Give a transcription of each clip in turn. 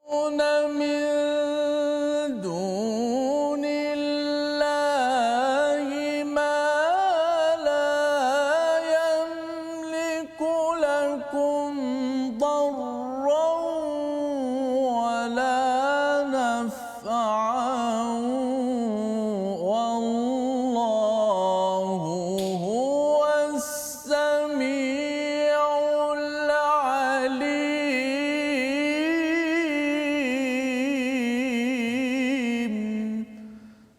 من دون الله ما لا يملك لكم ضرا ولا نفعا والله هو السميع العليم.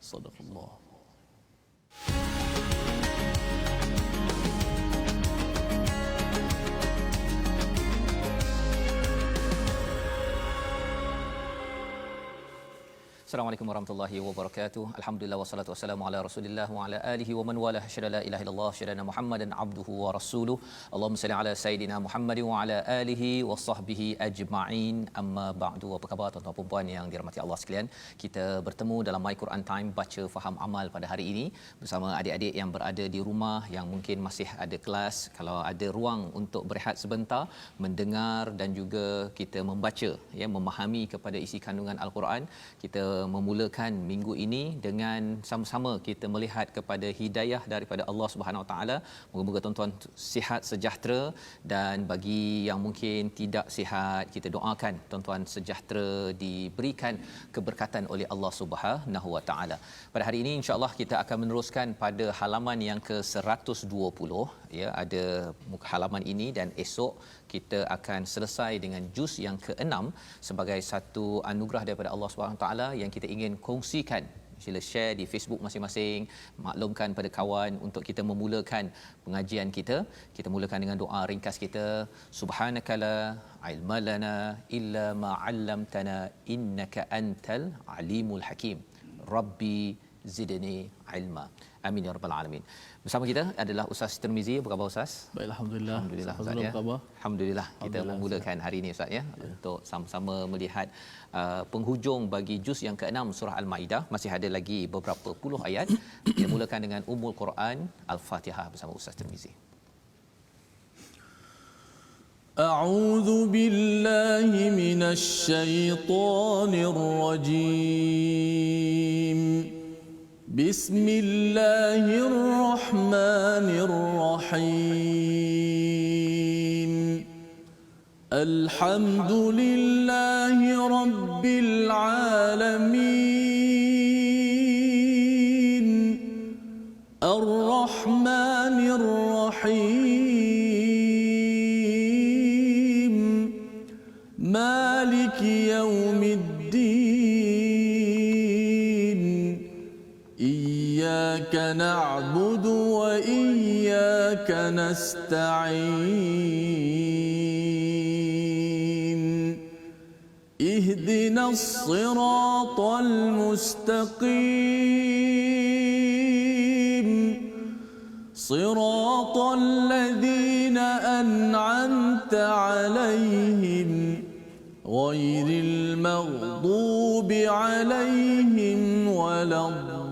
صدق الله. Assalamualaikum warahmatullahi wabarakatuh. Alhamdulillah wassalatu wassalamu ala Rasulillah wa ala alihi wa man wala. Syada la ilaha illallah, syada Muhammadan abduhu wa rasuluh. Allahumma salli ala sayidina Muhammad wa ala alihi wa sahbihi ajma'in. Amma ba'du. Apa khabar tuan-tuan dan puan yang dirahmati Allah sekalian? Kita bertemu dalam My Quran Time baca faham amal pada hari ini bersama adik-adik yang berada di rumah yang mungkin masih ada kelas. Kalau ada ruang untuk berehat sebentar, mendengar dan juga kita membaca, ya, memahami kepada isi kandungan Al-Quran. Kita memulakan minggu ini dengan sama-sama kita melihat kepada hidayah daripada Allah Subhanahu Wa Taala. Moga-moga tuan-tuan sihat sejahtera, dan bagi yang mungkin tidak sihat, kita doakan tuan-tuan sejahtera, diberikan keberkatan oleh Allah Subhanahu Wa Taala. Pada hari ini insya-Allah kita akan meneruskan pada halaman yang ke-120, ya, ada muka halaman ini, dan esok kita akan selesai dengan juz yang ke-6 sebagai satu anugerah daripada Allah Subhanahu taala yang kita ingin kongsikan. Sila share di Facebook masing-masing, maklumkan pada kawan untuk kita memulakan pengajian kita. Kita mulakan dengan doa ringkas kita. Subhanakala ilma lana illa ma 'allamtana innaka antal alimul hakim. Rabbi zidni ilma. Amin ya rabbal alamin. Bersama kita adalah Ustaz Tirmizi. Apa khabar Ustaz? Baik, alhamdulillah. Alhamdulillah Ustaz, ya. Alhamdulillah kita memulakan hari ini Ustaz, ya, untuk sama-sama melihat penghujung bagi juz yang ke-6 surah Al-Maidah. Masih ada lagi beberapa puluh ayat. Kita mulakan dengan Ummul Quran Al-Fatihah bersama Ustaz Tirmizi. أعوذ بالله من الشيطان الرجيم. بسم الله الرحمن الرحيم. الحمد لله رب العالمين. الرحمن الرحيم. مالك يوم الدين. إياك نعبد وإياك نستعين. اهدنا الصراط المستقيم. صراط الذين أنعمت عليهم غير المغضوب عليهم ولا الضالين.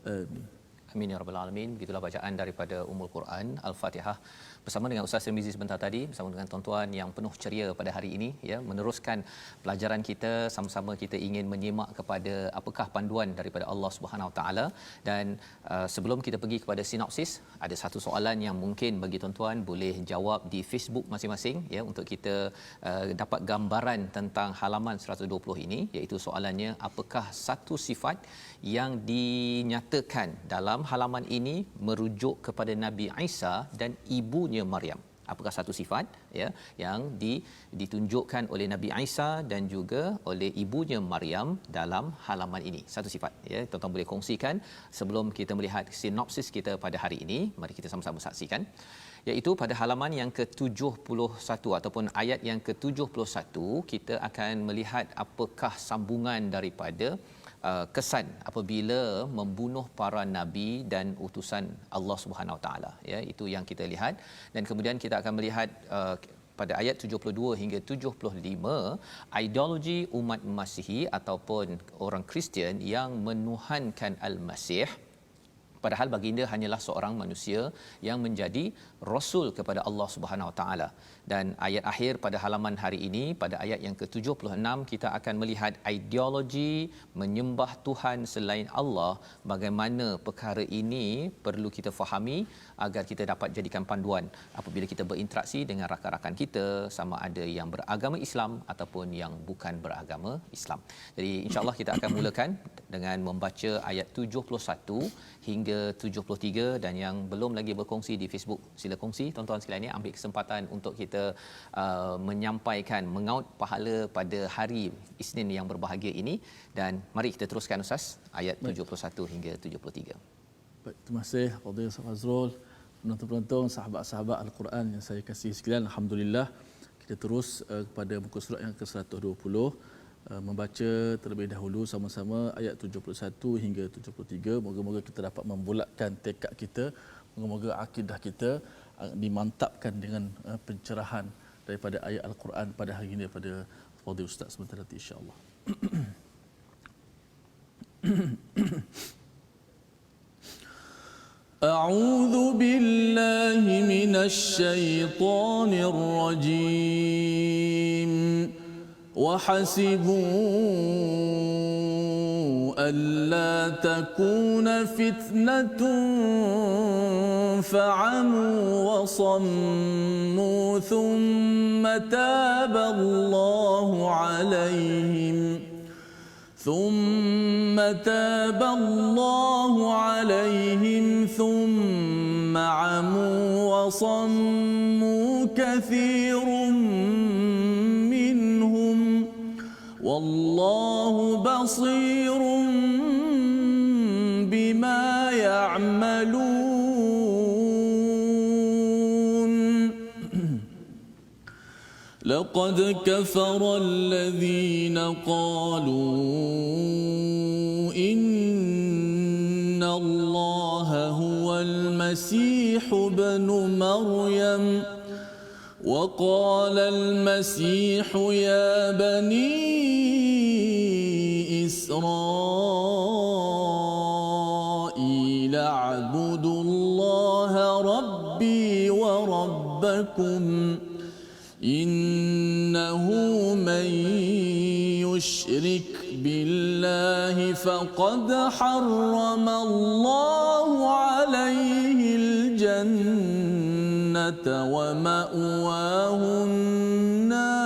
آمين. Amin ya rabbal alamin. Begitulah bacaan daripada Ummul Quran Al-Fatihah bersama dengan Ustaz Tirmizi sebentar tadi, bersama dengan tuan-tuan yang penuh ceria pada hari ini, ya, meneruskan pelajaran kita. Sama-sama kita ingin menyimak kepada apakah panduan daripada Allah Subhanahu Wa Taala. Dan sebelum kita pergi kepada sinopsis, ada satu soalan yang mungkin bagi tuan-tuan boleh jawab di Facebook masing-masing, ya, untuk kita dapat gambaran tentang halaman 120 ini, iaitu soalannya, apakah satu sifat yang dinyatakan dalam halaman ini merujuk kepada Nabi Isa dan ibunya Maryam? Apakah satu sifat, ya, yang ditunjukkan oleh Nabi Isa dan juga oleh ibunya Maryam dalam halaman ini? Satu sifat, ya, tuan-tuan boleh kongsikan sebelum kita melihat sinopsis kita pada hari ini. Mari kita sama-sama saksikan, iaitu pada halaman yang ke-71 ataupun ayat yang ke-71 kita akan melihat apakah sambungan daripada kesan apabila membunuh para nabi dan utusan Allah Subhanahu Wa Taala, ya, itu yang kita lihat. Dan kemudian kita akan melihat pada ayat 72 hingga 75 ideologi umat Masihi ataupun orang Kristian yang menuhankan Al-Masih, padahal baginda hanyalah seorang manusia yang menjadi rasul kepada Allah Subhanahu Wa Taala. Dan ayat akhir pada halaman hari ini, pada ayat yang ke-76, kita akan melihat ideologi menyembah Tuhan selain Allah, bagaimana perkara ini perlu kita fahami agar kita dapat jadikan panduan apabila kita berinteraksi dengan rakan-rakan kita, sama ada yang beragama Islam ataupun yang bukan beragama Islam. Jadi insya-Allah kita akan mulakan dengan membaca ayat 71 hingga 73, dan yang belum lagi berkongsi di Facebook, sila kongsi tuan-tuan sekalian, ambil kesempatan untuk kita menyampaikan mengaut pahala pada hari Isnin yang berbahagia ini. Dan mari kita teruskan Ustaz, ayat 71 hingga 73. Baik, terima kasih Fadil Ustaz Fazrul, penonton-penonton, sahabat-sahabat Al-Quran yang saya kasihi sekalian. Alhamdulillah, kita terus kepada muka surat yang ke-120, membaca terlebih dahulu sama-sama ayat 71 hingga 73. Moga-moga kita dapat membulatkan tekad kita, moga-moga akidah kita dimantapkan dengan pencerahan daripada ayat Al-Quran pada hari ini daripada Fadil Ustaz sebentar nanti insya-Allah. أعوذ بالله من الشيطان الرجيم وحسبوا ألا تكون فتنة فعموا وصموا ثم تاب الله عليهم ثم عموا وصموا كثير منهم والله بصير بما يعملون. لقد كفر الذين قالوا إن الله هو المسيح ابن مريم وقال المسيح يا بني إسرائيل اعبدوا الله ربي وربكم إنه من يشرك بالله فقد حرم الله عليه الجنة ومأواه النار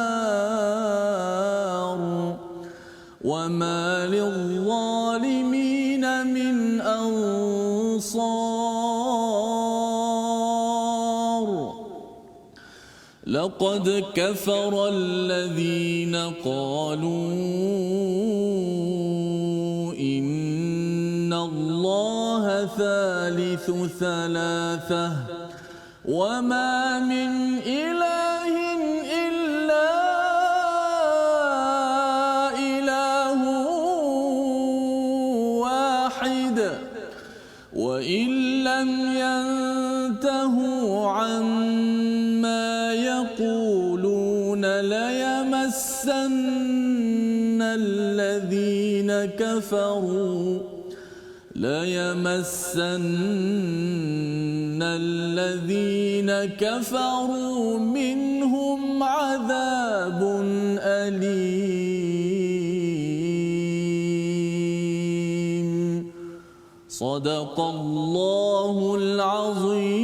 وما للظالمين من أنصار. لقد كفر الذين قالوا إن الله ثالث ثلاثة وما من إله إلا إله واحد وإن لم ينتهوا عما يقولون ليمسن الذين كفروا منهم عذاب أليم. صدق الله العظيم.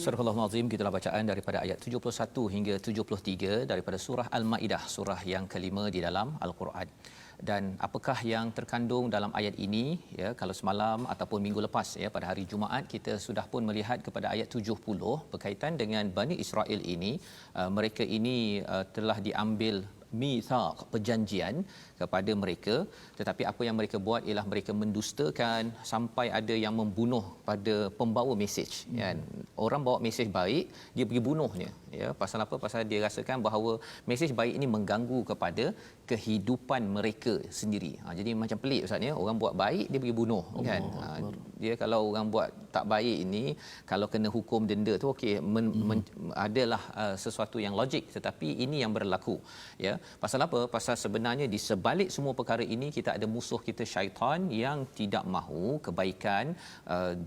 Surah Al-Azim, gitulah bacaan daripada ayat 71 hingga 73 daripada surah Al-Maidah, surah yang kelima di dalam Al-Quran. Dan apakah yang terkandung dalam ayat ini, ya, kalau semalam ataupun minggu lepas, ya, pada hari Jumaat kita sudah pun melihat kepada ayat 70 berkaitan dengan Bani Israel ini. Mereka ini telah diambil mitsaq, perjanjian kepada mereka, tetapi apa yang mereka buat ialah mereka mendustakan sampai ada yang membunuh pada pembawa mesej kan. Orang bawa mesej baik, dia pergi bunuhnya ya. Pasal apa? Pasal dia rasakan bahawa mesej baik ini mengganggu kepada kehidupan mereka sendiri. Jadi macam pelik ustaz ya, orang buat baik dia pergi bunuh kan. Dia kalau orang buat tak baik ini kalau kena hukum denda tu okey, adalah sesuatu yang logik, tetapi ini yang berlaku ya. Pasal apa? Pasal sebenarnya di sebalik semua perkara ini kita ada musuh kita syaitan yang tidak mahu kebaikan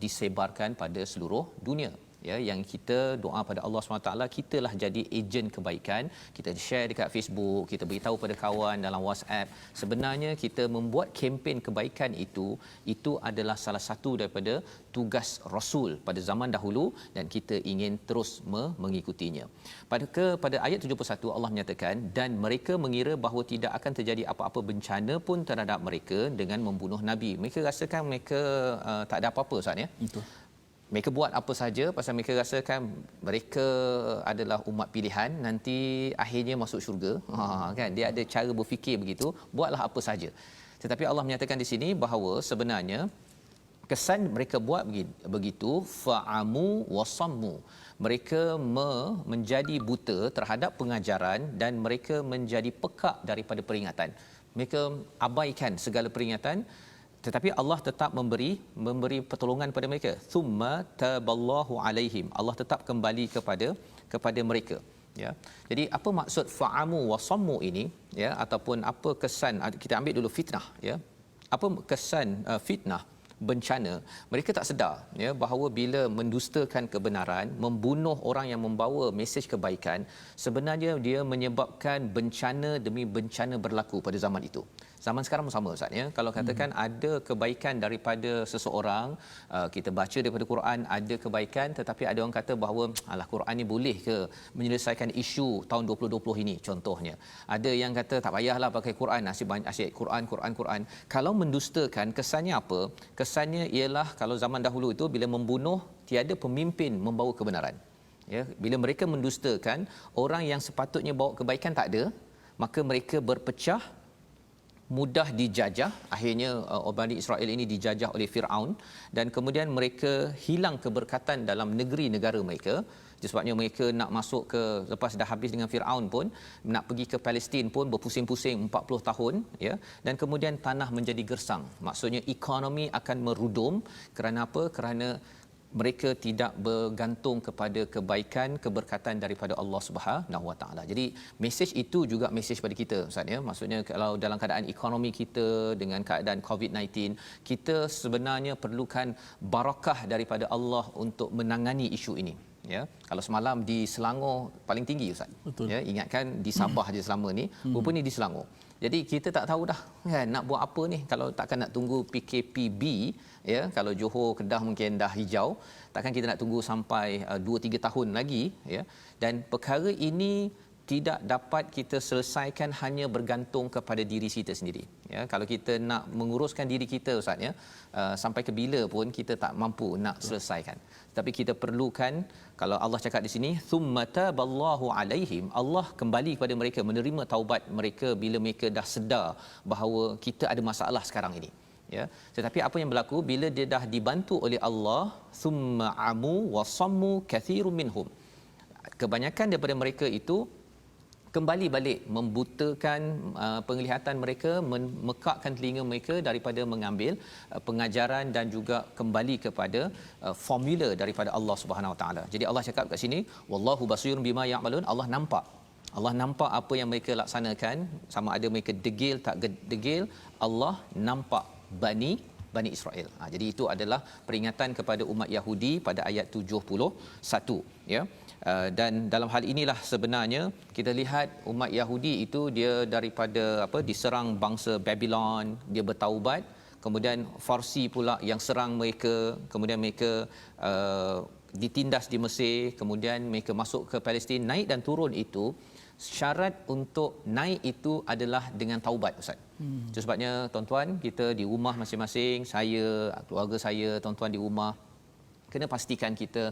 disebarkan pada seluruh dunia ya. Yang kita doa pada Allah SWT, kitalah jadi ejen kebaikan, kita share dekat Facebook, kita beritahu pada kawan dalam WhatsApp. Sebenarnya kita membuat kempen kebaikan itu adalah salah satu daripada tugas Rasul pada zaman dahulu dan kita ingin terus mengikutinya. Pada ayat 71 Allah menyatakan, dan mereka mengira bahawa tidak akan terjadi apa-apa bencana pun terhadap mereka dengan membunuh Nabi. Mereka rasakan mereka tak ada apa-apa Ustaz ya. Betul. Mereka buat apa saja pasal mereka rasakan mereka adalah umat pilihan, nanti akhirnya masuk syurga. Kan dia ada cara berfikir begitu, buatlah apa saja. Tetapi Allah menyatakan di sini bahawa sebenarnya kesan mereka buat begitu, fa'amu wasammu. Mereka menjadi buta terhadap pengajaran dan mereka menjadi pekak daripada peringatan. Mereka abaikan segala peringatan, tetapi Allah tetap memberi pertolongan pada mereka. Thumma taballahu alaihim. Allah tetap kembali kepada mereka ya. Jadi apa maksud fa'amu wasammu ini ya, ataupun apa kesan, kita ambil dulu fitnah ya. Apa kesan fitnah, bencana? Mereka tak sedar ya bahawa bila mendustakan kebenaran, membunuh orang yang membawa mesej kebaikan, sebenarnya dia menyebabkan bencana demi bencana berlaku pada zaman itu. Zaman sekarang pun sama Ustaz ya. Kalau katakan ada kebaikan daripada seseorang, kita baca daripada Quran ada kebaikan, tetapi ada orang kata bahawa alah Quran ni boleh ke menyelesaikan isu tahun 2020 ini contohnya. Ada yang kata tak payahlah pakai Quran, asyik Quran. Kalau mendustakan, kesannya apa? Kesannya ialah kalau zaman dahulu itu bila membunuh tiada pemimpin membawa kebenaran. Ya, bila mereka mendustakan, orang yang sepatutnya bawa kebaikan tak ada, maka mereka berpecah, mudah dijajah. Akhirnya Bani Israel ini dijajah oleh Firaun dan kemudian mereka hilang keberkatan dalam negeri negara mereka. Sebabnya mereka nak masuk ke, lepas dah habis dengan Firaun pun, nak pergi ke Palestin pun berpusing-pusing 40 tahun ya, dan kemudian tanah menjadi gersang. Maksudnya ekonomi akan merudum. Kerana apa? Kerana mereka tidak bergantung kepada kebaikan, keberkatan daripada Allah Subhanahu Wa Taala. Jadi mesej itu juga mesej pada kita Ustaz ya. Maksudnya kalau dalam keadaan ekonomi kita dengan keadaan COVID-19, kita sebenarnya perlukan barakah daripada Allah untuk menangani isu ini. Ya, kalau semalam di Selangor paling tinggi Ustaz. Betul. Ya, ingatkan di Sabah je selama ni, rupanya di Selangor. Jadi kita tak tahu dah kan nak buat apa ni, kalau takkan nak tunggu PKPB ya. Kalau Johor, Kedah mungkin dah hijau, takkan kita nak tunggu sampai 2-3 tahun lagi ya. Dan perkara ini tidak dapat kita selesaikan hanya bergantung kepada diri kita sendiri ya. Kalau kita nak menguruskan diri kita Ustaz ya, sampai ke bila pun kita tak mampu nak selesaikan. Tapi kita perlukan, kalau Allah cakap di sini thumma taballahu alaihim, Allah kembali kepada mereka, menerima taubat mereka bila mereka dah sedar bahawa kita ada masalah sekarang ini ya. Tetapi apa yang berlaku bila dia dah dibantu oleh Allah, thumma amu wasammu kathirun minhum, kebanyakan daripada mereka itu kembali balik membutakan penglihatan mereka, memekakkan telinga mereka daripada mengambil pengajaran dan juga kembali kepada formula daripada Allah Subhanahu Wa Taala. Jadi Allah cakap kat sini, wallahu basirun bima ya'malun. Allah nampak apa yang mereka laksanakan, sama ada mereka degil tak degil, Allah nampak Bani Israel. Jadi itu adalah peringatan kepada umat Yahudi pada ayat 71 ya. Dan dalam hal inilah sebenarnya kita lihat umat Yahudi itu dia daripada diserang bangsa Babylon, dia bertaubat, kemudian Farsi pula yang serang mereka, kemudian mereka ditindas di Mesir, kemudian mereka masuk ke Palestin, naik dan turun itu. Syarat untuk naik itu adalah dengan taubat Ustaz. Itu sebabnya tuan-tuan, kita di rumah masing-masing, saya, keluarga saya, tuan-tuan di rumah, kena pastikan kita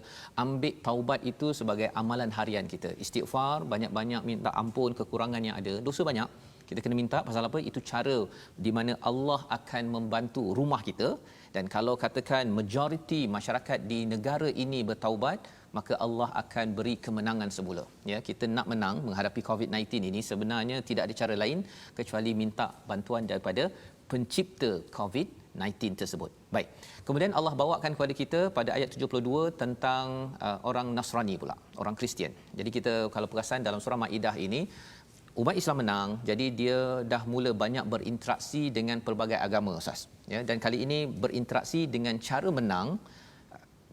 ambil taubat itu sebagai amalan harian kita. Istighfar, banyak-banyak minta ampun kekurangan yang ada. Dosa banyak, kita kena minta. Pasal apa? Itu cara di mana Allah akan membantu rumah kita. Dan kalau katakan majoriti masyarakat di negara ini bertaubat, maka Allah akan beri kemenangan semula. Ya, kita nak menang menghadapi COVID-19 ini, sebenarnya tidak ada cara lain kecuali minta bantuan daripada pencipta COVID-19 tersebut. Baik. Kemudian Allah bawakan kepada kita pada ayat 72 tentang orang Nasrani pula, orang Kristian. Jadi kita kalau perasan dalam surah Maidah ini, umat Islam menang, jadi dia dah mula banyak berinteraksi dengan pelbagai agama, Ustaz. Ya, dan kali ini berinteraksi dengan cara menang,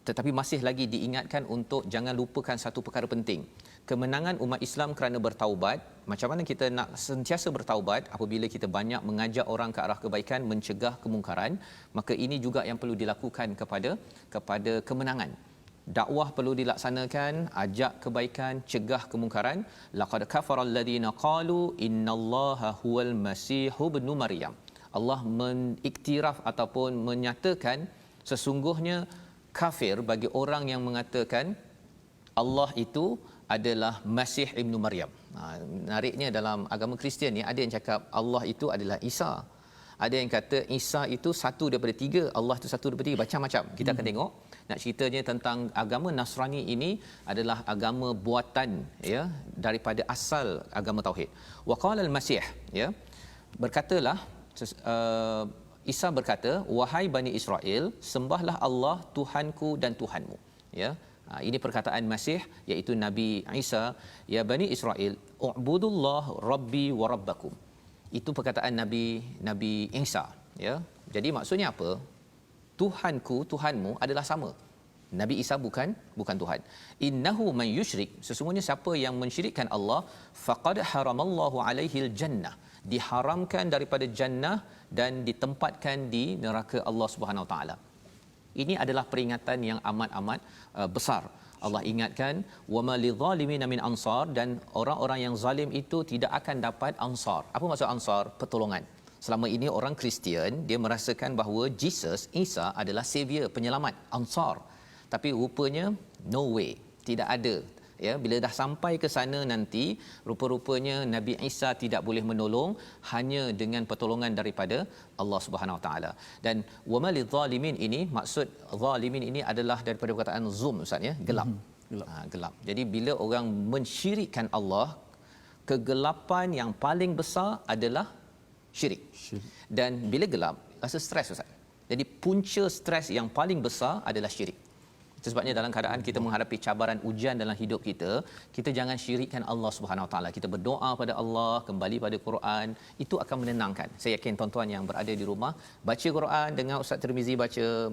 tetapi masih lagi diingatkan untuk jangan lupakan satu perkara penting. Kemenangan umat Islam kerana bertaubat. Macam mana kita nak sentiasa bertaubat apabila kita banyak mengajak orang ke arah kebaikan, mencegah kemungkaran, maka ini juga yang perlu dilakukan kepada kemenangan. Dakwah perlu dilaksanakan, ajak kebaikan, cegah kemungkaran. Laqad kafaral ladina qalu innallaha huwal masih ibnu Maryam. Allah mengiktiraf ataupun menyatakan sesungguhnya kafir bagi orang yang mengatakan Allah itu adalah Masih ibnu Maryam. Menariknya dalam agama Kristian ni ada yang cakap Allah itu adalah Isa. Ada yang kata Isa itu satu daripada tiga, Allah itu satu daripada tiga, macam-macam. Kita akan tengok. Nak ceritanya tentang agama Nasrani ini adalah agama buatan, ya, daripada asal agama tauhid. Wa qala al-Masih, ya. Berkatalah Isa berkata, wahai Bani Israel, sembahlah Allah Tuhanku dan Tuhanmu. Ya. Ini perkataan Masih, iaitu Nabi Isa, ya Bani Israel, u'budullah rabbi wa rabbakum. Itu perkataan Nabi Isa, ya. Jadi maksudnya apa? Tuhanku, Tuhanmu adalah sama. Nabi Isa bukan Tuhan. Innahu man yusyrik, sesungguhnya siapa yang mensyirikkan Allah, faqad haramallahu alaihil jannah, diharamkan daripada jannah dan ditempatkan di neraka Allah Subhanahu Wa Taala. Ini adalah peringatan yang amat besar. Allah ingatkan wama lidzalimin min ansar, dan orang-orang yang zalim itu tidak akan dapat ansar. Apa maksud ansar? Pertolongan. Selama ini orang Kristian dia merasakan bahawa Jesus, Isa adalah savior, penyelamat, ansar. Tapi rupanya no way, tidak ada. Ya, bila dah sampai ke sana nanti rupa-rupanya Nabi Isa tidak boleh menolong, hanya dengan pertolongan daripada Allah Subhanahu Wa Taala. Dan wama lidzalimin ini, maksud zalimin ini adalah daripada perkataan zum, Ustaz, ya, gelap. Gelap. Jadi bila orang mensyirikkan Allah, kegelapan yang paling besar adalah syirik. Dan bila gelap rasa stres, Ustaz. Jadi punca stres yang paling besar adalah syirik. Sebabnya dalam keadaan kita menghadapi cabaran ujian dalam hidup kita, kita jangan syirikkan Allah Subhanahu Wa Taala. Kita berdoa pada Allah, kembali pada Quran, itu akan menenangkan. Saya yakin tuan-tuan yang berada di rumah baca Quran, dengar Ustaz Tirmizi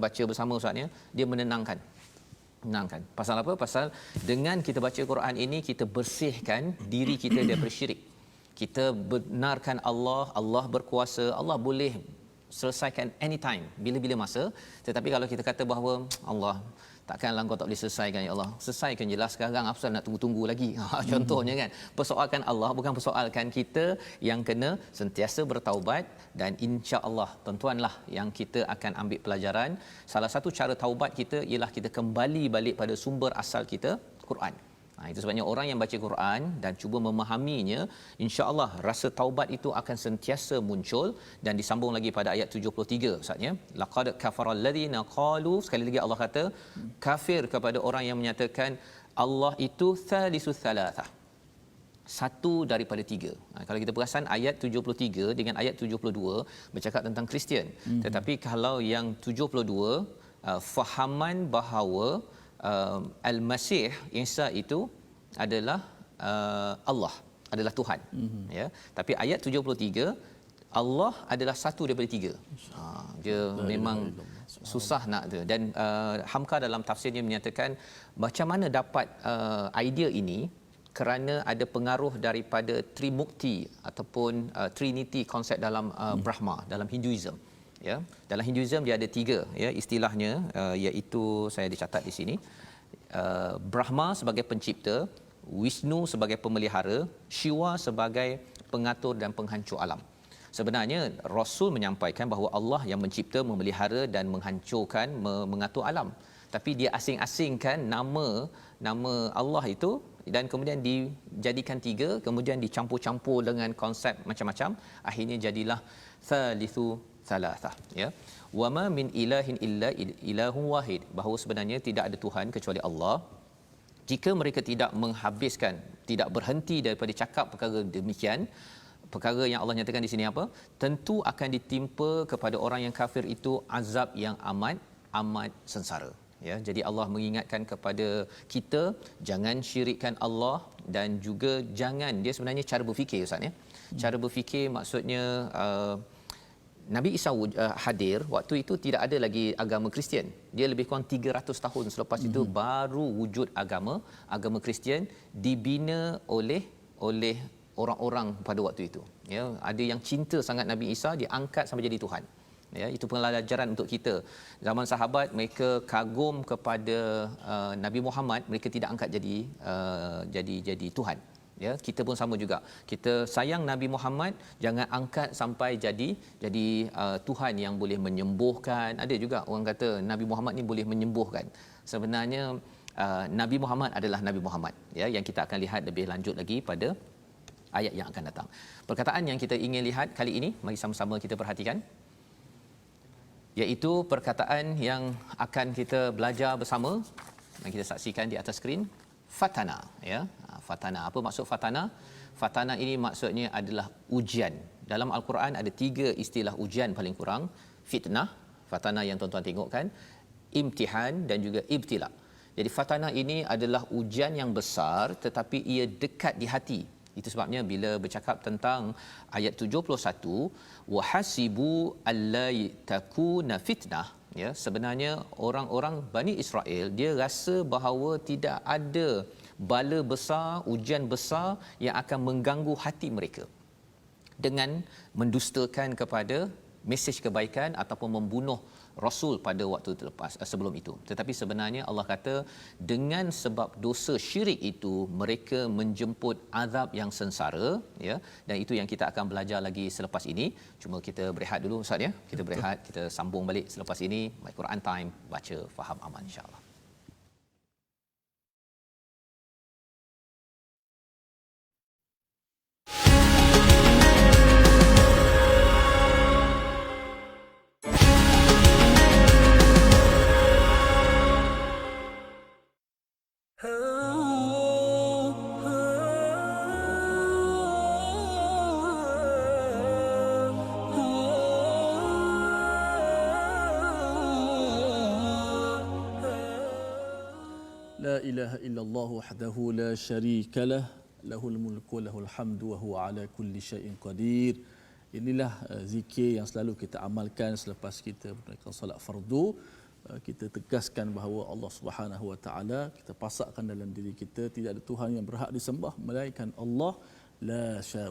baca bersama Ustaznya, dia menenangkan. Pasal apa? Pasal dengan kita baca Quran ini, kita bersihkan diri kita daripada syirik. Kita benarkan Allah, Allah berkuasa, Allah boleh selesaikan anytime, bila-bila masa. Tetapi kalau kita kata bahawa Allah, takkanlah kau tak boleh selesaikan, ya Allah, selesaikan jelas sekarang, apa nak tunggu-tunggu lagi. Contohnya kan, persoalkan Allah, bukan persoalkan kita, yang kena sentiasa bertaubat. Dan insya-Allah tuan-tuanlah yang kita akan ambil pelajaran. Salah satu cara taubat kita ialah kita kembali balik pada sumber asal kita, Quran. Itu sebabnya orang yang baca Quran dan cuba memahaminya, insya-Allah rasa taubat itu akan sentiasa muncul. Dan disambung lagi pada ayat 73, Ustaz, ya. Laqad kafaral ladina qalu, sekali lagi Allah kata kafir kepada orang yang menyatakan Allah itu thalitsus thalathah, satu daripada tiga. Kalau kita perasan ayat 73 dengan ayat 72 bercakap tentang Kristian. Tetapi kalau yang 72 fahaman bahawa Al-Masih Isa itu adalah Allah, adalah Tuhan. Ya. Tapi ayat 73 Allah adalah satu daripada tiga. Dia memang susah nak tu. Dan Hamka dalam tafsirnya menyatakan macam mana dapat idea ini, kerana ada pengaruh daripada Trimukti ataupun Trinity, konsep dalam Brahma, dalam Hinduism. Ya, dalam Hinduism dia ada tiga, ya, istilahnya, iaitu saya dicatat di sini, Brahma sebagai pencipta, Vishnu sebagai pemelihara, Shiva sebagai pengatur dan penghancur alam. Sebenarnya Rasul menyampaikan bahawa Allah yang mencipta, memelihara dan menghancurkan, mengatur alam. tapi dia asing-asingkan nama Allah itu dan kemudian dijadikan tiga, kemudian dicampur-campur dengan konsep macam-macam, akhirnya jadilah thalithu thalathah, ya. Wama min ilahin illa ilahun wahid, bahawa sebenarnya tidak ada Tuhan kecuali Allah. Jika mereka tidak menghabiskan, tidak berhenti daripada cakap perkara demikian, perkara yang Allah nyatakan di sini apa? Tentu akan ditimpa kepada orang yang kafir itu azab yang amat sengsara. Ya, jadi Allah mengingatkan kepada kita jangan syirikkan Allah, dan juga jangan, dia sebenarnya cara berfikir Ustaz, ya. Cara berfikir maksudnya Nabi Isa hadir waktu itu tidak ada lagi agama Kristian. Dia lebih kurang 300 tahun selepas itu baru wujud agama Kristian, dibina oleh orang-orang pada waktu itu. Ya, ada yang cinta sangat Nabi Isa, diangkat sampai jadi Tuhan. Ya, itu pelajaran untuk kita. Zaman sahabat mereka kagum kepada Nabi Muhammad, mereka tidak angkat jadi Tuhan. Ya, kita pun sama juga. Kita sayang Nabi Muhammad, jangan angkat sampai jadi Tuhan yang boleh menyembuhkan. Ada juga orang kata Nabi Muhammad ni boleh menyembuhkan. Sebenarnya Nabi Muhammad adalah Nabi Muhammad, ya, yang kita akan lihat lebih lanjut lagi pada ayat yang akan datang. Perkataan yang kita ingin lihat kali ini, mari sama-sama kita perhatikan, iaitu perkataan yang akan kita belajar bersama dan kita saksikan di atas skrin. Fatana, ya. Fatana, apa maksud fatana? Fatana ini maksudnya adalah ujian. Dalam Al-Quran ada 3 istilah ujian paling kurang. Fitnah, fatana yang tuan-tuan tengok kan, imtihan dan juga ibtila. Jadi fatana ini adalah ujian yang besar tetapi ia dekat di hati. Itu sebabnya bila bercakap tentang ayat 71, wahasibu alla takuna fitnah, ya, sebenarnya orang-orang Bani Israel dia rasa bahawa tidak ada bala besar, ujian besar yang akan mengganggu hati mereka dengan mendustakan kepada mesej kebaikan ataupun membunuh Rasul pada waktu terlepas sebelum itu. Tetapi sebenarnya Allah kata dengan sebab dosa syirik itu mereka menjemput azab yang sengsara, ya, dan itu yang kita akan belajar lagi selepas ini. Cuma kita berehat dulu Ustaz, ya. Kita berehat, kita sambung balik selepas ini. My Quran Time, baca faham aman insya-Allah. La ilaha illallah wahdahu la syarika lah, lahul mulku wa lahul hamdu wa huwa ala kulli syai'in qadir. Inilah zikir yang selalu kita amalkan selepas kita menunaikan solat fardu. Kita tegaskan bahawa Allah Subhanahu wa taala, kita pasakkan dalam diri kita tidak ada Tuhan yang berhak disembah melainkan Allah,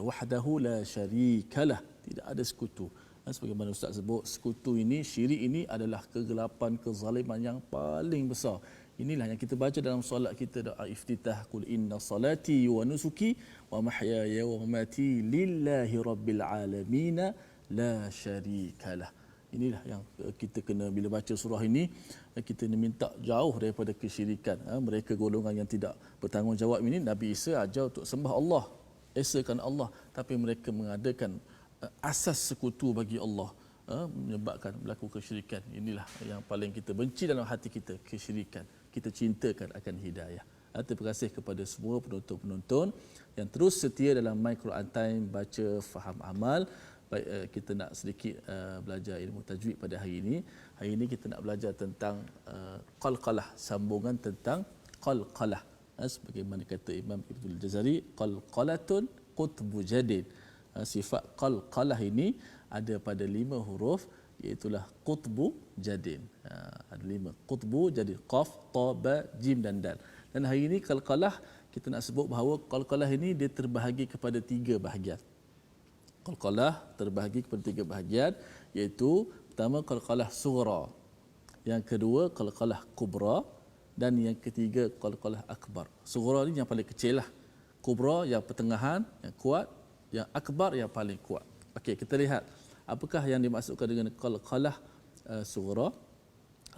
wahdahu la syarika lah, tidak ada sekutu. Sebagaimana Ustaz sebut, sekutu ini, syirik ini adalah kegelapan, kezaliman yang paling besar. Inilah yang kita baca dalam solat kita, doa iftitah, qul inna salati wa nusuki wa mahyaya wa mamati lillahi rabbil alamin la syarikalah. Inilah yang kita kena, bila baca surah ini kita minta jauh daripada kesyirikan. Mereka golongan yang tidak bertanggungjawab ini, Nabi Isa ajar untuk sembah Allah, esakan Allah, tapi mereka mengadakan asas sekutu bagi Allah, menyebabkan berlaku kesyirikan. Inilah yang paling kita benci dalam hati kita, kesyirikan. Kita cintakan akan hidayah. Terima kasih kepada semua penonton-penonton yang terus setia dalam My Quran Time, baca faham amal. Baik, kita nak sedikit belajar ilmu tajwid pada hari ini. Hari ini kita nak belajar tentang qalqalah, sambungan tentang qalqalah. Sebagaimana kata Imam Ibnul Jazari, qalqalatun qutbu jadid. Sifat qalqalah ini ada pada 5 huruf, iaitulah qutbu jadin. Ada 5 qutbu jadin, qaf, ta, ba, jim dan dal. Dan hari ini qalqalah kita nak sebut bahawa qalqalah ini dia terbahagi kepada 3 bahagian. Qalqalah terbahagi kepada 3 bahagian, iaitu pertama qalqalah sughra, yang kedua qalqalah kubra, dan yang ketiga qalqalah akbar. Sughra ni yang paling kecil lah, kubra yang pertengahan yang kuat, yang akbar yang paling kuat. Okey, kita lihat apakah yang dimaksudkan dengan qalqalah sughra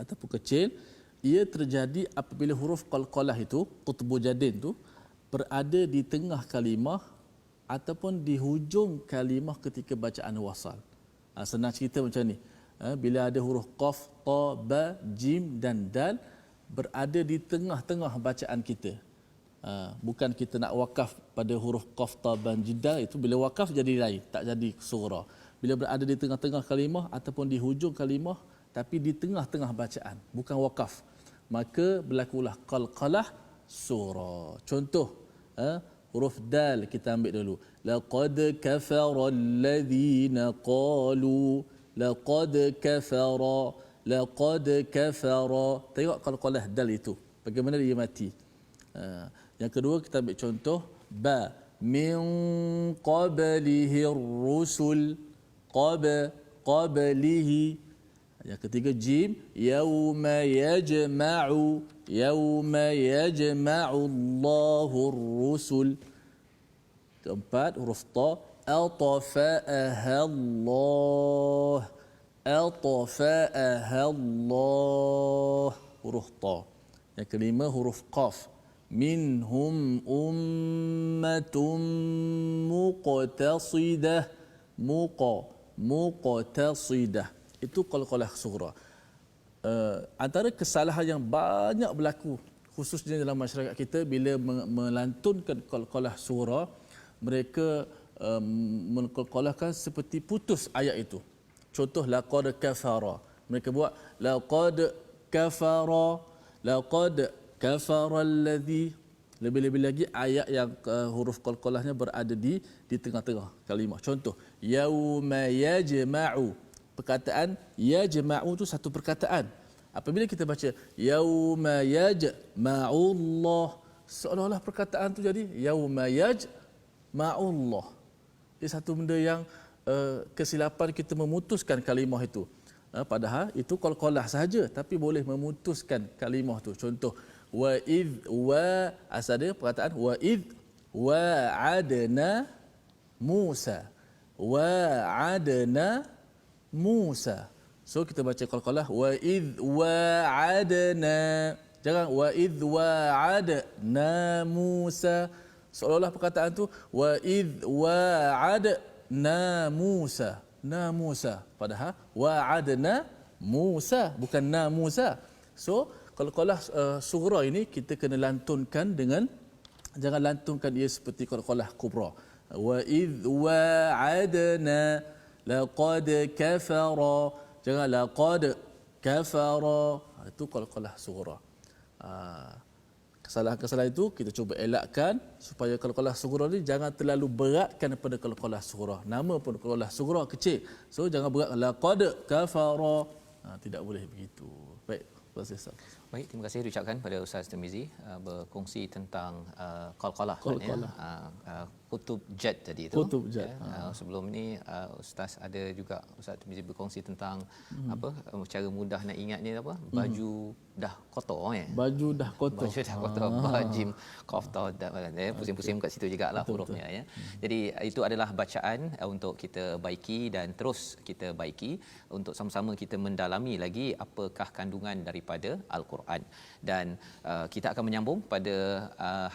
ataupun kecil. ia terjadi apabila huruf qalqalah itu, qutbu jadin tu, berada di tengah kalimah ataupun di hujung kalimah ketika bacaan wasal. Senang cerita macam ni. Bila ada huruf qaf, ta, ba, jim dan dal berada di tengah-tengah bacaan kita. Bukan kita nak wakaf pada huruf qaf, ta, ba, jidal, itu bila wakaf jadi lain, tak jadi surah. Bila berada di tengah-tengah kalimah ataupun di hujung kalimah tapi di tengah-tengah bacaan, bukan wakaf, maka berlakulah qalqalah surah. Contoh, huruf dal kita ambil dulu. Laqad kafara alladhina qalu, laqad kafara, laqad kafara. Tengok qalqalah dal itu, bagaimana dia mati. Yang kedua kita ambil contoh ba, min qablihi ar-rusul, qablihi. Yang ketiga jim, yauma yajma'u, yauma yajma'u Allahu ar-rusul. Keempat huruf ta, atfa'aha Allah, atfa'aha Allah, huruf ta. Yang kelima huruf qaf, minhum ummatun muqtasidah, muqtasidah. Itu qalqalah sughra. Antara kesalahan yang banyak berlaku khususnya dalam masyarakat kita bila melantunkan qalqalah sughra, mereka mengqalqalahkan seperti putus ayat itu. Contoh laqad kafara, mereka buat laqad kafara, laqad kafara alladhi. Lebih-lebih lagi ayat yang huruf qalqalahnya berada di tengah-tengah kalimah. Contoh yauma yajma'u, perkataan yajma'u itu satu perkataan. Apabila kita baca yauma yajma'u Allah, seolah-olah perkataan itu jadi yauma yajma'u Allah. Ini satu benda yang kesilapan kita memutuskan kalimah itu. Padahal itu qalqalah sahaja tapi boleh memutuskan kalimah itu. Contoh wa id wa, asal dia perkataan wa id wa'adna Musa, wa'adna Musa. So kita baca qalqalah wa id wa'adna, jangan wa id wa'adna Musa, seolah-olah perkataan tu wa id wa'adna Musa, na Musa, padahal wa'adna Musa, bukan na Musa. So qalqalah sughra ini kita kena lantunkan dengan, jangan lantunkan ia seperti qalqalah kubra. Wa id wa'adna laqad kafara, jangan laqad kafara, itu qalqalah sughra. Kesalahan-kesalahan itu kita cuba elakkan supaya qalqalah sughra ni jangan terlalu beratkan pada qalqalah sughra. Nama pun qalqalah sughra kecil, so jangan berat laqad kafara, tidak boleh begitu. Baik, terima kasih Ustaz. Baik, terima kasih diucapkan pada Ustaz Tirmizi berkongsi tentang qalqalah, kutub jad tadi itu. Kutub jad. Sebelum ini Ustaz ada juga Ustaz Tirmizi berkongsi tentang apa, cara mudah nak ingatnya apa? Baju dah kotor Baju dah kotor. Baju dah kotor. Bajim qaf ta pusing-pusing kat situ jugalah hurufnya ya. Jadi itu adalah bacaan untuk kita baiki dan terus kita baiki untuk sama-sama kita mendalami lagi apakah kandungan daripada Al-Quran. Dan kita akan menyambung pada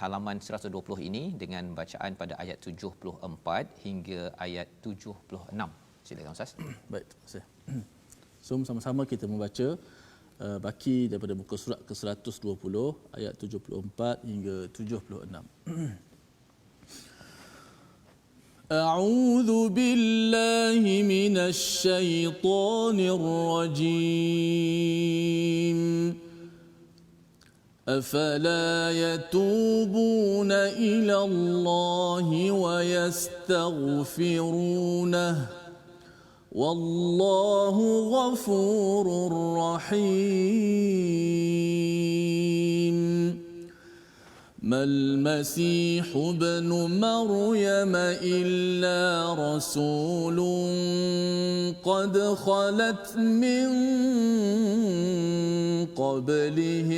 halaman 120 ini dengan bacaan pada ayat 74 hingga ayat 76. Silakan Ustaz. Baik, terima kasih. So sama-sama kita membaca baki daripada muka surat ke-120 ayat 74 hingga 76. A'udzu billahi minasy syaithanir rajim. أفلا يتوبون إلى الله ويستغفرونه والله غفور رحيم. ما المسيح ابن مريم إلا رسول قد خلت من قبله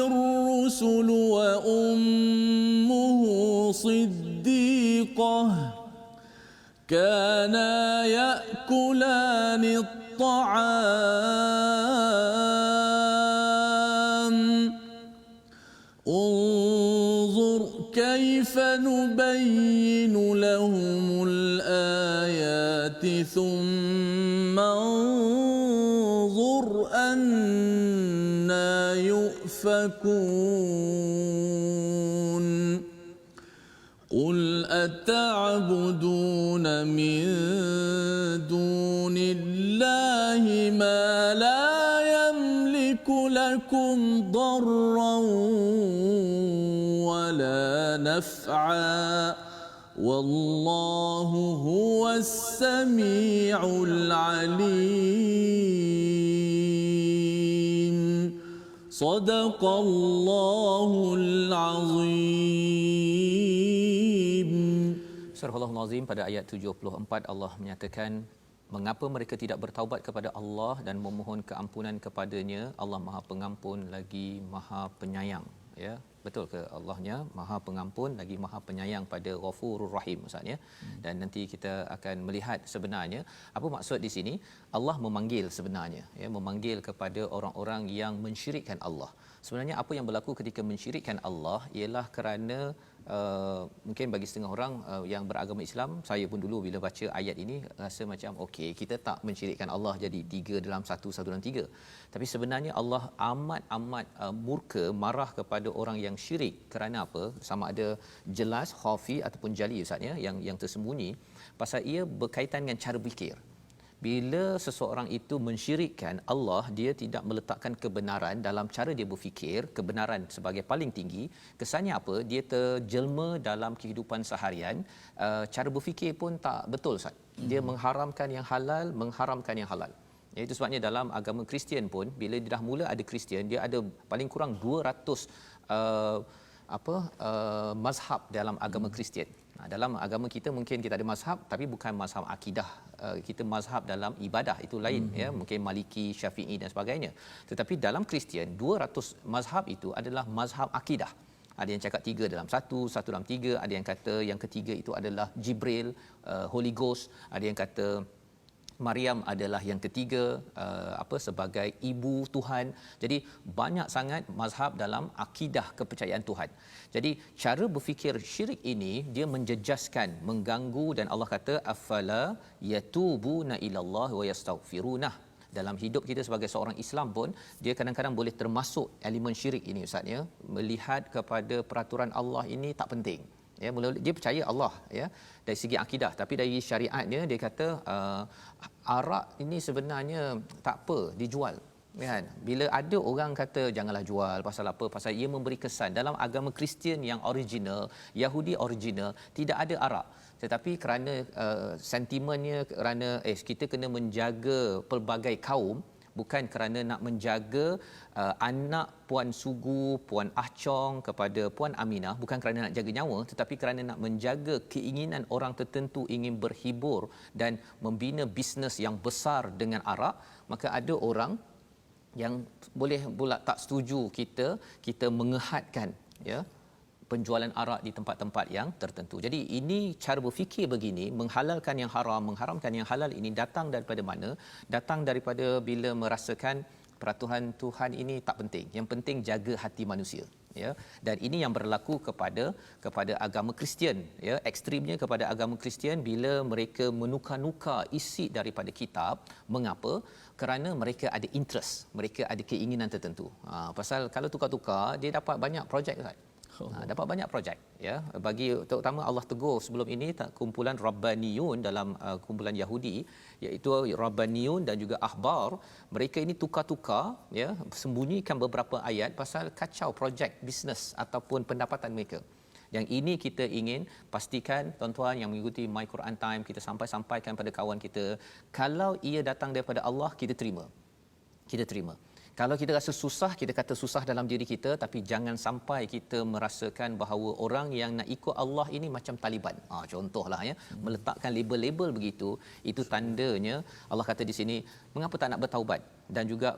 الرسل وأمه صديقة كانا يأكلان يأكلان الطعام انظر كيف نبين لهم الآيات ثم انظر أنى يؤفكون قل أتعبدون من دون الله ما لا يملك لكم ضرا ولا نفعا والله هو السميع العليم صدق الله العظيم. Surah Al-Azim pada ayat 74 Allah menyatakan mengapa mereka tidak bertaubat kepada Allah dan memohon keampunan kepadanya. Allah Maha Pengampun lagi Maha Penyayang, ya. Betul ke Allahnya Maha Pengampun lagi Maha Penyayang pada Ghafurur Rahim maksudnya. Dan nanti kita akan melihat sebenarnya apa maksud di sini Allah memanggil sebenarnya, ya, memanggil kepada orang-orang yang mensyirikkan Allah. Sebenarnya apa yang berlaku ketika mensyirikkan Allah ialah kerana mungkin bagi setengah orang yang beragama Islam, saya pun dulu bila baca ayat ini rasa macam okey, kita tak mensyirikkan Allah jadi 3 dalam 1, 1 dalam 3. Tapi sebenarnya Allah amat murka, marah kepada orang yang syirik. Kerana apa? Sama ada jelas khafi ataupun jali ustaz, ya, yang tersembunyi, pasal ia berkaitan dengan cara fikir. Bila seseorang itu mensyirikkan Allah, dia tidak meletakkan kebenaran dalam cara dia berfikir, kebenaran sebagai paling tinggi. Kesannya apa? Dia terjelma dalam kehidupan seharian, cara berfikir pun tak betul Ustaz. Dia mengharamkan yang halal, mengharamkan yang halal. Itu sebabnya dalam agama Kristian pun bila dia dah mula ada Kristian, dia ada paling kurang 200 mazhab dalam agama Kristian. Dalam agama kita mungkin kita ada mazhab tapi bukan mazhab akidah. Kita mazhab dalam ibadah itu lain, ya, mungkin Maliki, Syafi'i dan sebagainya. Tetapi dalam Kristian 200 mazhab itu adalah mazhab akidah. Ada yang cakap 3 dalam 1, 1 dalam 3, ada yang kata yang ketiga itu adalah Jibril, Holy Ghost, ada yang kata Maryam adalah yang ketiga, sebagai ibu Tuhan. Jadi banyak sangat mazhab dalam akidah kepercayaan Tuhan. Jadi cara berfikir syirik ini dia menjejaskan, mengganggu, dan Allah kata afala yatubuna ilallah wa yastaghfirunah. Dalam hidup kita sebagai seorang Islam pun dia kadang-kadang boleh termasuk elemen syirik ini ustaz, ya. Melihat kepada peraturan Allah ini tak penting. Ya, mula dia percaya Allah, ya, dari segi akidah, tapi dari syariatnya dia kata arak ini sebenarnya tak apa dijual, kan. Bila ada orang kata janganlah jual, pasal apa? Pasal ia memberi kesan dalam agama Kristian yang original, Yahudi original, tidak ada arak. Tetapi kerana sentimennya, kerana kita kena menjaga pelbagai kaum, bukan kerana nak menjaga anak Puan Sugu, Puan Ah Chong kepada Puan Aminah, bukan kerana nak jaga nyawa, tetapi kerana nak menjaga keinginan orang tertentu ingin berhibur dan membina bisnes yang besar dengan arak, maka ada orang yang boleh pula tak setuju kita mengehadkan, ya, penjualan arak di tempat-tempat yang tertentu. Jadi ini cara berfikir begini, menghalalkan yang haram, mengharamkan yang halal, ini datang daripada mana? Datang daripada bila merasakan peraturan Tuhan ini tak penting. Yang penting jaga hati manusia, ya. Dan ini yang berlaku kepada agama Kristian, ya. Ekstrimnya kepada agama Kristian bila mereka menukar-nukar isi daripada kitab. Mengapa? Kerana mereka ada interest, mereka ada keinginan tertentu. Pasal kalau tukar-tukar dia dapat banyak projek kan. Dapat banyak projek, ya. Bagi terutama Allah tegur sebelum ini kumpulan Rabbaniyun dalam kumpulan Yahudi, iaitu Rabbaniyun dan juga Ahbar. Mereka ini tukar-tukar, ya, sembunyikan beberapa ayat pasal kacau projek bisnes ataupun pendapatan mereka. Yang ini kita ingin pastikan tuan-tuan yang mengikuti My Quran Time, kita sampaikan pada kawan kita, kalau ia datang daripada Allah, kita terima. Kalau kita rasa susah, kita kata susah dalam diri kita, tapi jangan sampai kita merasakan bahawa orang yang nak ikut Allah ini macam Taliban. Contohlah ya, meletakkan label-label begitu, itu tandanya Allah kata di sini, mengapa tak nak bertaubat dan juga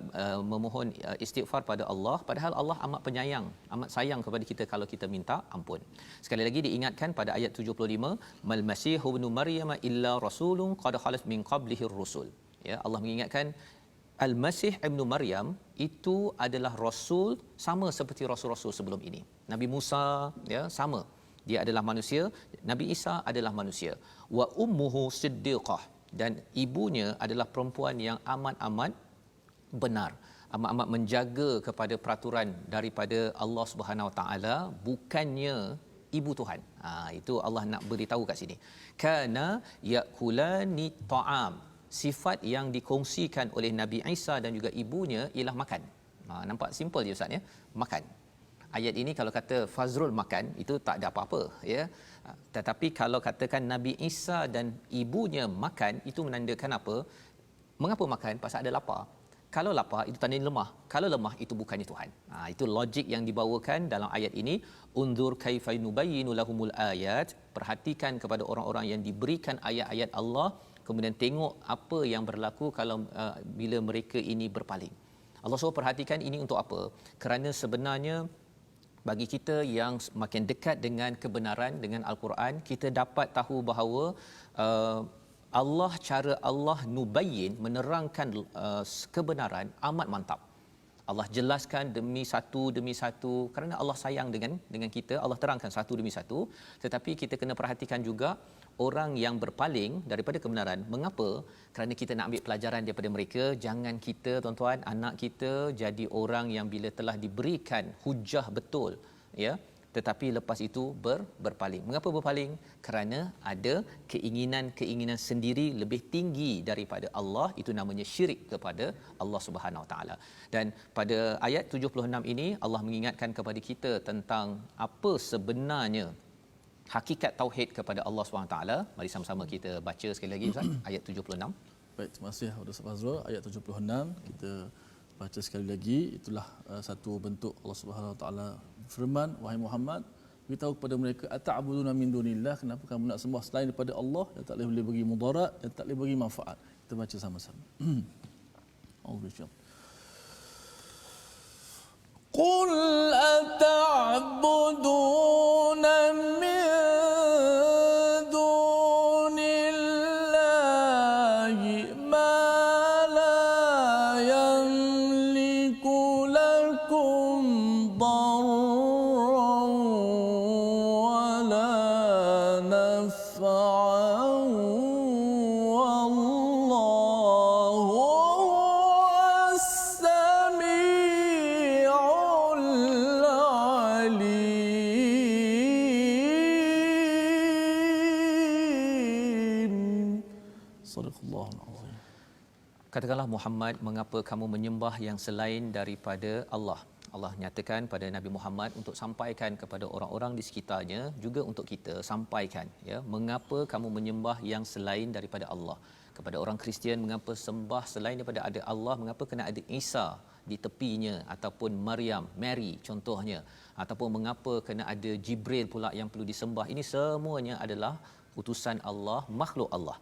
memohon istighfar pada Allah, padahal Allah amat penyayang, amat sayang kepada kita kalau kita minta ampun. Sekali lagi diingatkan pada ayat 75, mal masihu ibnu maryam illa rasulun qad khalat min qablihi rusul. Ya, Allah mengingatkan Al-Masih Ibnu Maryam itu adalah rasul sama seperti rasul-rasul sebelum ini. Nabi Musa ya sama. Dia adalah manusia, Nabi Isa adalah manusia. Wa ummuhu siddiqah, dan ibunya adalah perempuan yang amat-amat benar, amat-amat menjaga kepada peraturan daripada Allah Subhanahu Wa Taala, bukannya ibu Tuhan. Itu Allah nak beritahu kat sini. Kana yakulani ta'am. Sifat yang dikongsikan oleh Nabi Isa dan juga ibunya ialah makan. Nampak simple je Ustaz ya, makan. Ayat ini kalau kata Fazrul makan, itu tak ada apa-apa ya. Tetapi kalau katakan Nabi Isa dan ibunya makan, itu menandakan apa? Mengapa makan? Pasal ada lapar. Kalau lapar itu tanda lemah. Kalau lemah itu bukannya Tuhan. Itu logik yang dibawakan dalam ayat ini. Unzur kaifa nubayyinu lahumul ayat. Perhatikan kepada orang-orang yang diberikan ayat-ayat Allah, kemudian tengok apa yang berlaku kalau bila mereka ini berpaling. Allah suruh perhatikan ini untuk apa? Kerana sebenarnya bagi kita yang makin dekat dengan kebenaran, dengan Al-Quran, kita dapat tahu bahawa Allah, cara Allah nubayyin, menerangkan kebenaran amat mantap. Allah jelaskan demi satu kerana Allah sayang dengan kita. Allah terangkan satu demi satu, tetapi kita kena perhatikan juga orang yang berpaling daripada kebenaran. Mengapa? Kerana kita nak ambil pelajaran daripada mereka. Jangan kita, tuan-tuan, anak kita jadi orang yang bila telah diberikan hujah betul ya, tetapi lepas itu berpaling. Mengapa berpaling? Kerana ada keinginan sendiri lebih tinggi daripada Allah, itu namanya syirik kepada Allah Subhanahu Wa Taala. Dan pada ayat 76 ini Allah mengingatkan kepada kita tentang apa sebenarnya hakikat tauhid kepada Allah Subhanahu Wa Taala. Mari sama-sama kita baca sekali lagi Ustaz, ayat 76. Baik, terima kasih Ustaz Fazrul. Ayat 76 kita baca sekali lagi. Itulah satu bentuk Allah Subhanahu Wa Taala firman, wahai Muhammad, beritahu kepada mereka, ata'buduna min dunillah, kenapa kamu nak sembah selain daripada Allah yang tak boleh bagi mudarat, yang tak boleh bagi manfaat. Kita baca sama-sama. Allahu Qul ata'buduna min Katakanlah Muhammad, mengapa kamu menyembah yang selain daripada Allah? Allah nyatakan pada Nabi Muhammad untuk sampaikan kepada orang-orang di sekitarnya, juga untuk kita sampaikan ya, mengapa kamu menyembah yang selain daripada Allah. Kepada orang Kristian, mengapa sembah selain daripada ada Allah, mengapa kena ada Isa di tepinya, ataupun Maryam, Mary contohnya, ataupun mengapa kena ada Jibril pula yang perlu disembah. Ini semuanya adalah utusan Allah, makhluk Allah.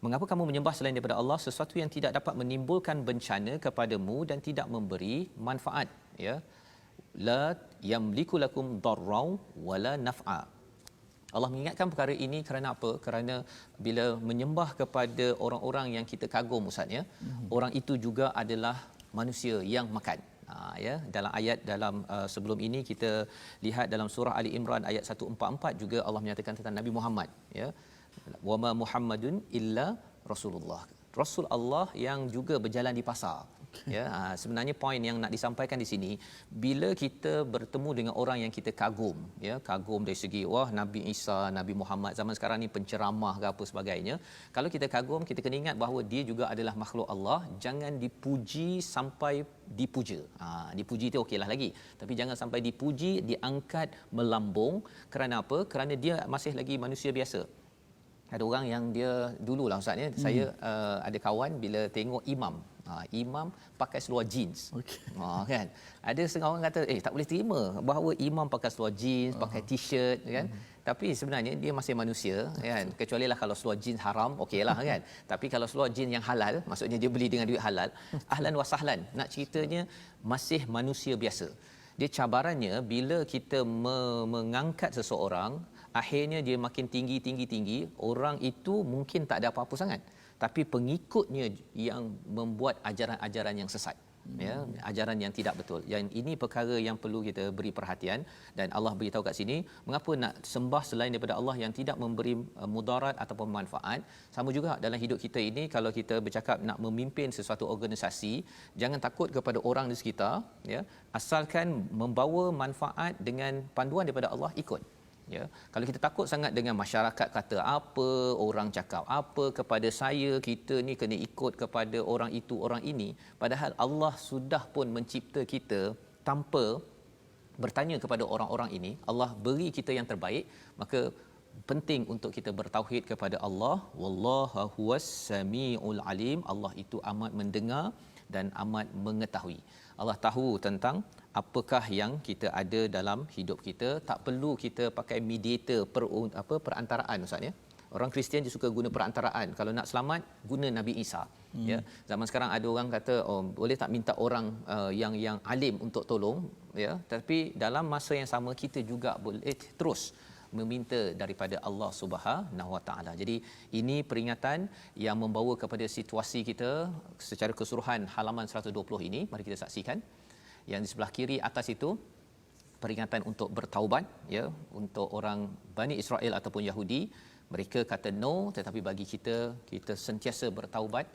Mengapa kamu menyembah selain daripada Allah sesuatu yang tidak dapat menimbulkan bencana kepadamu dan tidak memberi manfaat ya, la yamliku lakum darrau wala naf'a. Allah mengingatkan perkara ini kerana apa? Kerana bila menyembah kepada orang-orang yang kita kagum Ustaz ya, orang itu juga adalah manusia yang makan. Ya, dalam ayat sebelum ini kita lihat dalam surah Ali Imran ayat 144 juga Allah menyatakan tentang Nabi Muhammad ya, wama Muhammadun illa Rasulullah, Rasul Allah yang juga berjalan di pasar. Ya, sebenarnya poin yang nak disampaikan di sini, bila kita bertemu dengan orang yang kita kagum ya, kagum dari segi wah Nabi Isa, Nabi Muhammad zaman sekarang ni penceramah ke apa sebagainya, kalau kita kagum, kita kena ingat bahawa dia juga adalah makhluk Allah. Jangan dipuji sampai dipuja. Dipuji itu okeylah lagi, tapi jangan sampai dipuji diangkat melambung. Kerana apa? Kerana dia masih lagi manusia biasa. Ada orang yang dia dululah Ustaz ya, saya ada kawan bila tengok imam imam pakai seluar jeans. Okey. Kan. Ada setengah orang kata tak boleh terima bahawa imam pakai seluar jeans, pakai t-shirt kan. Tapi sebenarnya dia masih manusia kan. Kecuali lah kalau seluar jeans haram, okeylah kan. Tapi kalau seluar jeans yang halal, maksudnya dia beli dengan duit halal, ahlan wa sahlan. Nak ceritanya masih manusia biasa. Dia cabarannya bila kita mengangkat seseorang, akhirnya dia makin tinggi, orang itu mungkin tak ada apa-apa sangat, tapi pengikutnya yang membuat ajaran-ajaran yang sesat, ya, ajaran yang tidak betul. Yang ini perkara yang perlu kita beri perhatian, dan Allah beritahu kat sini mengapa nak sembah selain daripada Allah yang tidak memberi mudarat ataupun manfaat. Sama juga dalam hidup kita ini, kalau kita bercakap nak memimpin sesuatu organisasi, jangan takut kepada orang di sekitar, ya, asalkan membawa manfaat dengan panduan daripada Allah, ikut. Ya, kalau kita takut sangat dengan masyarakat kata apa, orang cakap apa kepada saya, kita ni kena ikut kepada orang itu orang ini, padahal Allah sudah pun mencipta kita tanpa bertanya kepada orang-orang ini. Allah beri kita yang terbaik, maka penting untuk kita bertauhid kepada Allah. Wallahu huwas samiul alim. Allah itu amat mendengar dan amat mengetahui. Allah tahu tentang apakah yang kita ada dalam hidup kita. Tak perlu kita pakai mediator perantaraan, ustaz, ya. Orang Kristian dia suka guna perantaraan. Kalau nak selamat, guna Nabi Isa. Ya, zaman sekarang ada orang kata, boleh tak minta orang yang alim untuk tolong, ya. Tapi dalam masa yang sama kita juga boleh terus meminta daripada Allah Subhanahu Wa Taala. Jadi ini peringatan yang membawa kepada situasi kita secara keseluruhan halaman 120 ini. Mari kita saksikan. Yang di sebelah kiri atas itu peringatan untuk bertaubat, ya, untuk orang Bani Israel ataupun Yahudi. Mereka kata no, tetapi bagi kita sentiasa bertaubat,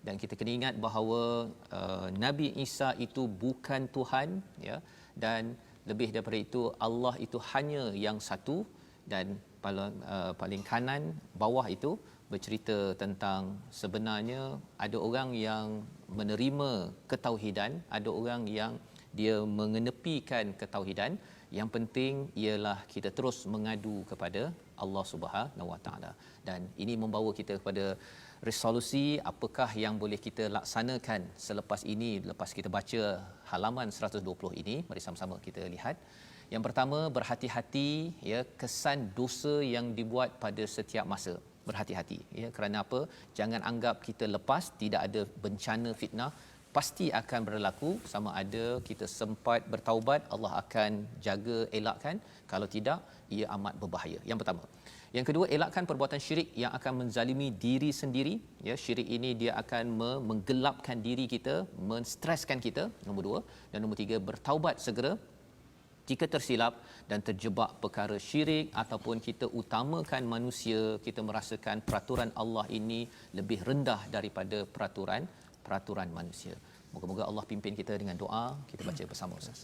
dan kita kena ingat bahawa Nabi Isa itu bukan Tuhan, ya, dan lebih daripada itu Allah itu hanya yang satu. Dan paling kanan bawah itu bercerita tentang sebenarnya ada orang yang menerima ketauhidan, ada orang yang dia mengenepikan ketauhidan. Yang penting ialah kita terus mengadu kepada Allah Subhanahu Wa Taala, dan ini membawa kita kepada resolusi apakah yang boleh kita laksanakan selepas ini, lepas kita baca halaman 120 ini. Mari sama-sama kita lihat. Yang pertama, berhati-hati, ya, kesan dosa yang dibuat pada setiap masa. Berhati-hati, ya, kerana apa? Jangan anggap kita lepas, tidak ada bencana fitnah, pasti akan berlaku. Sama ada kita sempat bertaubat, Allah akan jaga elakkan. Kalau tidak, ia amat berbahaya. Yang pertama. Yang kedua, elakkan perbuatan syirik yang akan menzalimi diri sendiri. Ya, syirik ini dia akan menggelapkan diri kita, menstreskan kita. Nombor dua. Dan nombor tiga, bertaubat segera jika tersilap dan terjebak perkara syirik ataupun kita utamakan manusia, kita merasakan peraturan Allah ini lebih rendah daripada peraturan manusia. Moga-moga Allah pimpin kita dengan doa. Kita baca bersama, Ustaz.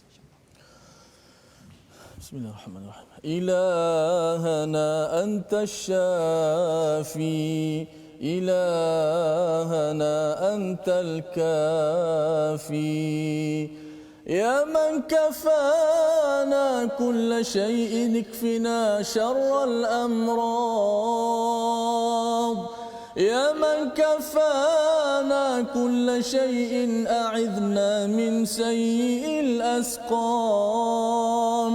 Bismillahirrahmanirrahim. Ilahana antas syafi, ilahana antal kafi, ya man kafana kulla shay'in ikfina syarral amrad, ya man kafana kulla shay'in a'idhna min sayyi'il asqam,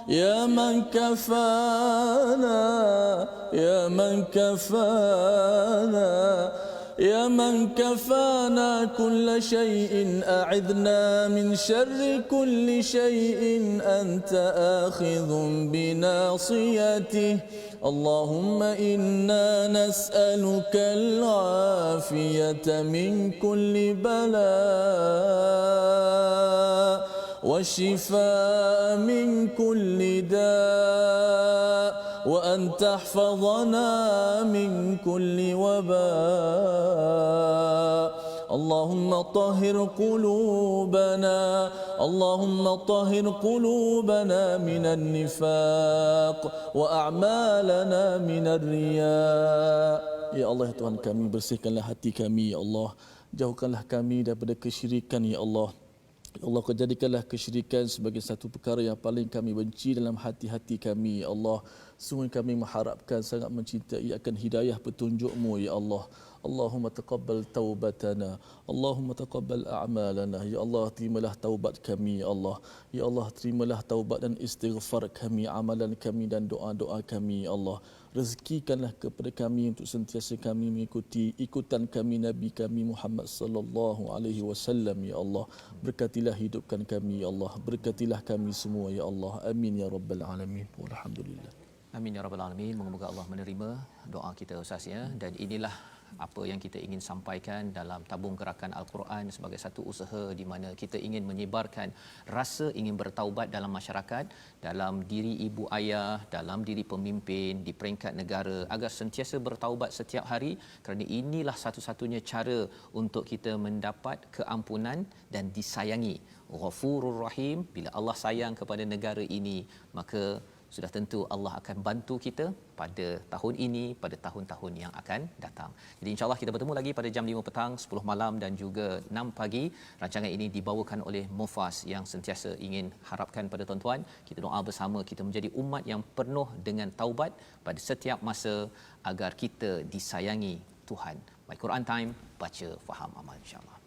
ya man kafana, ya man kafana, يا من كفانا كل شيء أعذنا من شر كل شيء أنت آخذ بناصيته اللهم إنا نسألك العافية من كل بلاء والشفاء من كل داء وأن تحفظنا من كل وباء اللهم طهر قلوبنا اللهم طهر قلوبنا من النفاق وأعمالنا من الرياء. Ya Allah, ya Tuhan kami, bersihkanlah hati kami, ya Allah. Jauhkanlah kami daripada kesyirikan, ya Allah. Ya Allah, kau jadikanlah kesyirikan sebagai satu perkara yang paling kami benci dalam hati-hati kami, ya Allah. Sungguh kami mengharapkan, sangat mencintai akan hidayah petunjuk-Mu, ya Allah. Allahumma taqabbal taubatana, Allahumma taqabbal a'malana. Ya Allah, terimalah taubat kami ya Allah. Ya Allah, terimalah taubat dan istighfar kami, amalan kami dan doa-doa kami ya Allah. Rezekikanlah kepada kami untuk sentiasa kami mengikuti ikutan kami Nabi kami Muhammad sallallahu alaihi wasallam ya Allah. Berkatilah hidupkan kami ya Allah. Berkatilah kami semua ya Allah. Amin ya rabbal alamin. Walhamdulillah. Amin ya rabbal alamin. Moga-moga Allah menerima doa kita Ustaz ya. Dan inilah apa yang kita ingin sampaikan dalam tabung gerakan Al-Quran sebagai satu usaha di mana kita ingin menyebarkan rasa ingin bertaubat dalam masyarakat, dalam diri ibu ayah, dalam diri pemimpin di peringkat negara agar sentiasa bertaubat setiap hari, kerana inilah satu-satunya cara untuk kita mendapat keampunan dan disayangi. Ghafurur Rahim. Bila Allah sayang kepada negara ini, maka sudah tentu Allah akan bantu kita pada tahun ini, pada tahun-tahun yang akan datang. Jadi insya-Allah kita bertemu lagi pada jam 5 petang, 10 malam dan juga 6 pagi. Rancangan ini dibawakan oleh Mufas yang sentiasa ingin harapkan pada tuan-tuan, kita doa bersama kita menjadi umat yang penuh dengan taubat pada setiap masa agar kita disayangi Tuhan. My Quran Time, baca, faham, amal insya-Allah.